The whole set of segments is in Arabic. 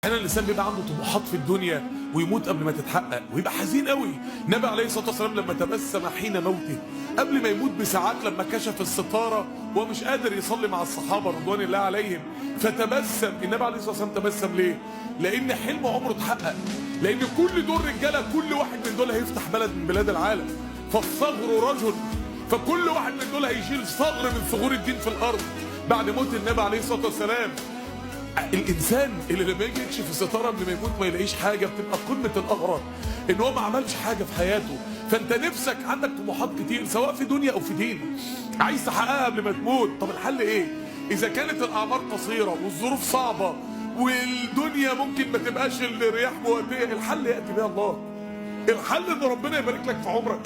احيانا الانسان بيبقى عنده طموحات في الدنيا ويموت قبل ما تتحقق ويبقى حزين قوي. النبي عليه الصلاه والسلام لما تبسم حين موته قبل ما يموت بساعات، لما كشف الستاره ومش قادر يصلي مع الصحابه رضوان الله عليهم فتبسم. النبي عليه الصلاه والسلام تبسم ليه؟ لان حلم عمره اتحقق، لان كل دول رجاله، كل واحد من دول هيفتح بلد من بلاد العالم. فالثغر رجل، فكل واحد من دول هيشيل ثغر من ثغور الدين في الارض. بعد موت النبي عليه الصلاه والسلام الانسان اللي لما يجي يكشف الستاره قبل ما يموت ما يلاقيش حاجه بتبقى قمه الاغراض، ان هو ما عملش حاجه في حياته. فانت نفسك عندك طموحات كتير سواء في دنيا او في دين عايز تحققها قبل ما تموت. طب الحل ايه؟ اذا كانت الاعمار قصيره والظروف صعبه والدنيا ممكن ما تبقاش الرياح مواتيه، الحل ياتي بها الله. الحل ان ربنا يبارك لك في عمرك،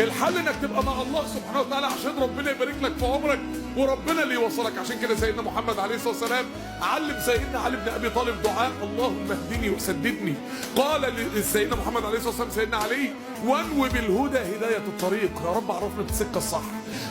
الحل انك تبقى مع الله سبحانه وتعالى عشان ربنا يبارك لك في عمرك وربنا اللي يوصلك. عشان كده سيدنا محمد عليه الصلاه والسلام علم سيدنا علي بن ابي طالب دعاء اللهم اهدني وسددني. قال لسيدنا محمد عليه الصلاه والسلام سيدنا علي وانو بالهدى هدايه الطريق، يا رب عرفنا السكه الصح،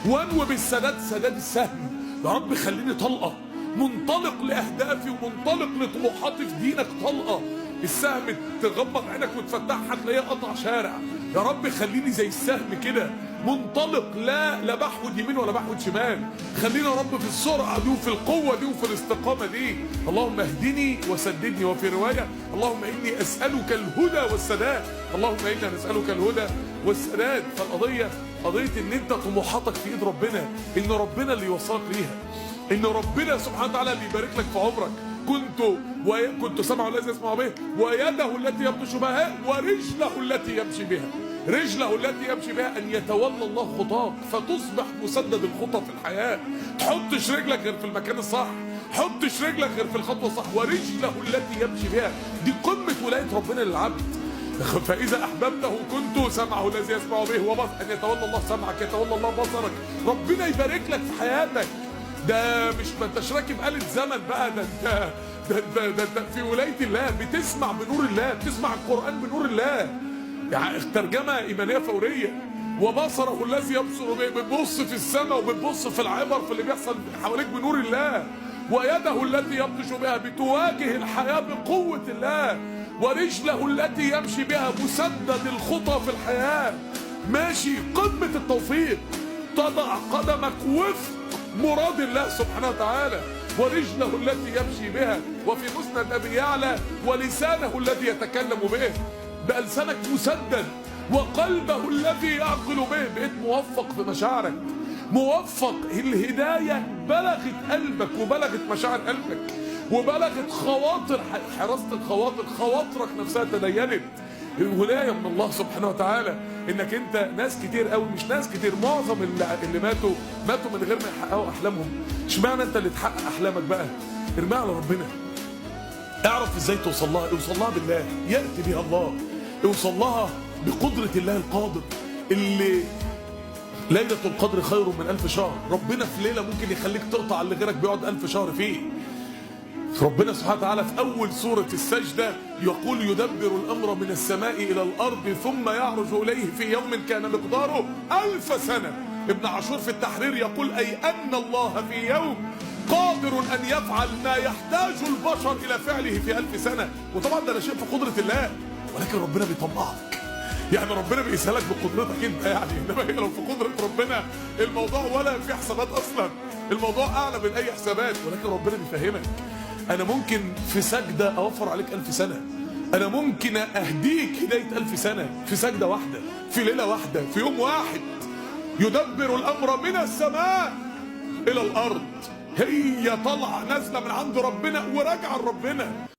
وانو بالسداد سداد السهم، يا رب خليني طلقه منطلق لاهدافي ومنطلق لطموحاتي في دينك، طلقه السهم تغمض عينك وتفتحها تلاقيها قطع شارع. يا رب خليني زي السهم كده منطلق، لا بحود يمين ولا بحود شمال. خلينا يا رب في السرعه دي وفي القوه دي وفي الاستقامه دي. اللهم اهدني وسددني. وفي روايه اللهم اني اسالك الهدى والسداد، اللهم انا نسالك الهدى والسداد. فالقضيه قضيه ان انت طموحاتك في ايد ربنا، ان ربنا اللي يوصلك ليها، ان ربنا سبحانه وتعالى اللي يبارك لك في عمرك. كنت سمعه الذي يسمع به ويده التي يبطش بها ورجله التي يمشي بها. رجله التي يمشي بها ان يتولى الله خطاك فتصبح مسدد الخطى في الحياه. تحطش رجلك غير في المكان الصح، حطش رجلك غير في الخطوه الصح. ورجله التي يمشي بها دي قمه ولايه ربنا للعبد. فاذا احببته كنت سمعه الذي يسمع به ان يتولى الله سمعك، يتولى الله بصرك. ربنا يبارك لك في حياتك. ده مش ما انتش راكب آلة زمن بقى، ده في ولاية الله، بتسمع بنور الله، بتسمع القرآن بنور الله. يعني ترجمة إيمانية فورية. وبصره الذي يبصر به، بتبص في السماء وبتبص في العبر في اللي بيحصل حواليك بنور الله. ويده التي يبطش بها بتواجه الحياة بقوة الله. ورجله التي يمشي بها مسدد الخطى في الحياة، ماشي قمة التوفيق. تضع قدمك وفق مراد الله سبحانه وتعالى. ورجله التي يمشي بها. وفي مسند ابي يعلى ولسانه الذي يتكلم به، بقى لسانك مسدد. وقلبه الذي يعقل به، بقيت موفق في مشاعرك، موفق. الهدايه بلغت قلبك وبلغت مشاعر قلبك وبلغت خواطر، حراسه الخواطر، خواطرك نفسها تدينت. الولايه من الله سبحانه وتعالى انك انت، ناس كتير قوي، مش ناس كتير، معظم اللي ماتوا من غير ما يحققوا احلامهم. اشمعنى انت اللي تحقق احلامك بقى؟ ارميها على ربنا. اعرف ازاي توصل لها، اوصل لها بالله ياتي بها الله، اوصل لها بقدره الله القادر. اللي ليله القدر خير من 1000 شهر، ربنا في ليله ممكن يخليك تقطع اللي غيرك بيقعد 1000 شهر فيه. ربنا سبحانه وتعالى في أول سورة السجدة يقول يدبر الأمر من السماء إلى الأرض ثم يعرج إليه في يوم كان مقداره 1000 سنة. ابن عاشور في التحرير يقول أي أن الله في يوم قادر أن يفعل ما يحتاج البشر إلى فعله في 1000 سنة. وطبعا ده شيء في قدرة الله، ولكن ربنا بيطمعك. يعني ربنا بيسهلك بقدرتك انت، يعني انما هي لو في قدرة ربنا الموضوع ولا في حسابات اصلا، الموضوع اعلى من اي حسابات. ولكن ربنا بيفهمك انا ممكن في سجدة اوفر عليك 1000 سنة، انا ممكن اهديك هداية 1000 سنة في سجدة واحدة، في ليلة واحدة، في يوم واحد. يدبر الامر من السماء الى الارض، هي طالعة نازلة من عند ربنا وراجعة لربنا.